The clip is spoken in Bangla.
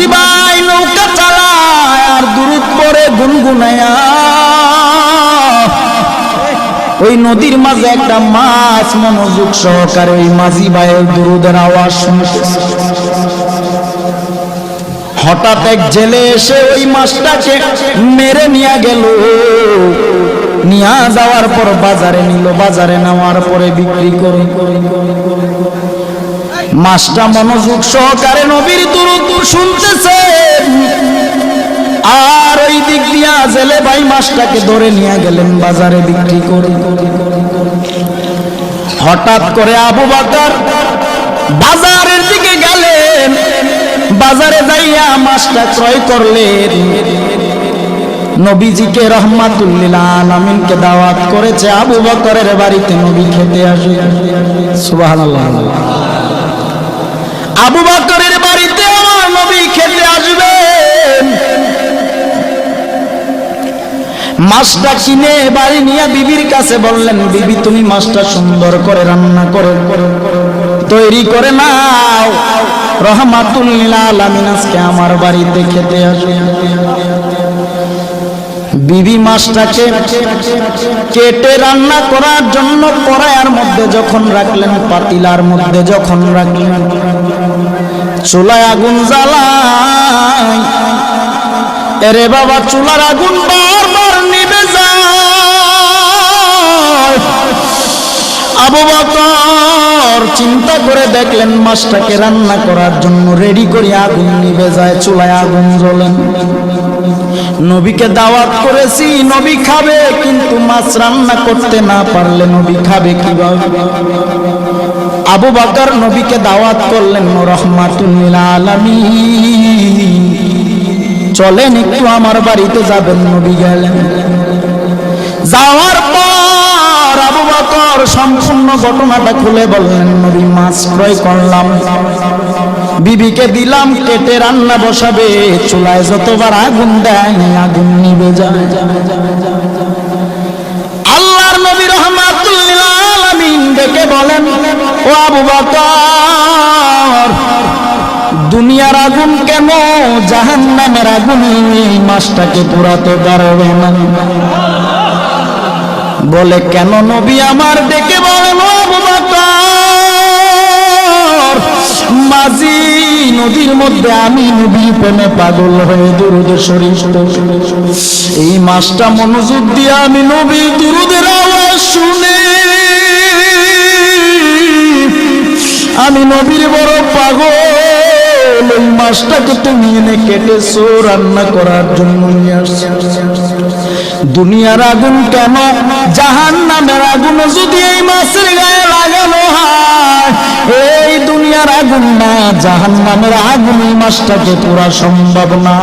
মাঝি ভাই নৌকা চালায় আর দুরূদ পড়ে গুনগুনায়া ওই নদীর মাঝে একটা মাছ মনোযোগ সহকারে ওই মাঝি ভাইয়ের দুরূদের আওয়াজ শুনতেছে। হঠাৎ এক জেলে এসে ওই মাছটাকে মেরে নিয়ে গেল। নিয়ে যাওয়ার পর বাজারে নিল, বাজারে নেওয়ার পরে বিক্রি করে। মাছটা মনোযোগ সহকারে নবীর দুরূদ শুনতেছে আর ওই দিক দিয়া জেলে ভাই মাছটাকে ধরে নিয়ে গেলেন বাজারে বিক্রি করে। হঠাৎ করে আবু বকর বাজারের দিকে গেলেন, বাজারে যাইয়া মাছটা ক্রয় করলেন। নবীজিকে রাহমাতুল লিল আলামিনকে দাওয়াত করেছে আবু বকরের বাড়িতে নবী খেতে আসে। সুবহানাল্লাহ। আবু বকরের বাড়িতে আমার নবী খেতে আসবেন। মাছটা কিনে বাড়ি নিয়ে বিবির কাছে বললেন, বিবি তুমি মাছটা সুন্দর করে রান্না করে তৈরি করে নাও, রাহমাতুল লিল আলামিন আজকে আমার বাড়িতে খেতে আসবে। বিবি মাছটাকে কেটে রান্না করার জন্য কড়াইয়ের মধ্যে যখন রাখলেন, পাতিলার মধ্যে যখন রাখলেন, চুলায় আগুন জ্বালায়। এরে বাবা, চুলার আগুন বারবার নিভে যায়। আবু বকর চিন্তা করে দেখলেন মাছটাকে রান্না করার জন্য রেডি করে আগুন নিভে যায়, চুলায় আগুন জ্বলে। নবীকে দাওয়াত করেছি, নবী খাবে, কিন্তু মাছ রান্না করতে না পারলে নবী খাবে কিভাবে? আবু বকর নবীকে দাওয়াত করলেন, রাহমাতুল লিল আলামিন চলেন একটু আমার বাড়িতে যাবেন। নবী গেলেন। যাওয়ার পর আবু বকর সম্পূর্ণ ঘটনাটা খুলে বললেন, নবী মাছ ক্রয় করলাম, বিবিকে দিলাম, কেটে রান্না বসাবে, চুলায় যতবার আগুন দেয় আগুন নিভে যায়। আল্লাহর নবী রাহমাতুল লিল আলামিন ডেকে বলেন, ও আবু বকর, দুনিয়ার আগুন কেন জাহান্নামের আগুন এই মাছটাকে পোড়াতে পারবে না? বলে কেন? নবী আমার ডেকে বলেন, ও আবু বকর, মাঝি নদীর মধ্যে আমি নবীর প্রেমে পাগল হয়ে দুরূদ শরীফ এই মাছটা মনোযোগ দিয়ে আমি নবীর দুরূদের আওয়াজ শুনে আমি নবীর বড় পাগল। ওই মাছটাকে তুমি এনে কেটেছো, রান্না করার জন্য নিয়ে আসছো। দুনিয়ার আগুন কেন জাহান্নামের আগুন যদি এই মাছের গায়ে লাগানো হয়, এই দুনিয়ার আগুন না জাহান্নামের আগুন এই মাছটাকে পোড়া সম্ভব না।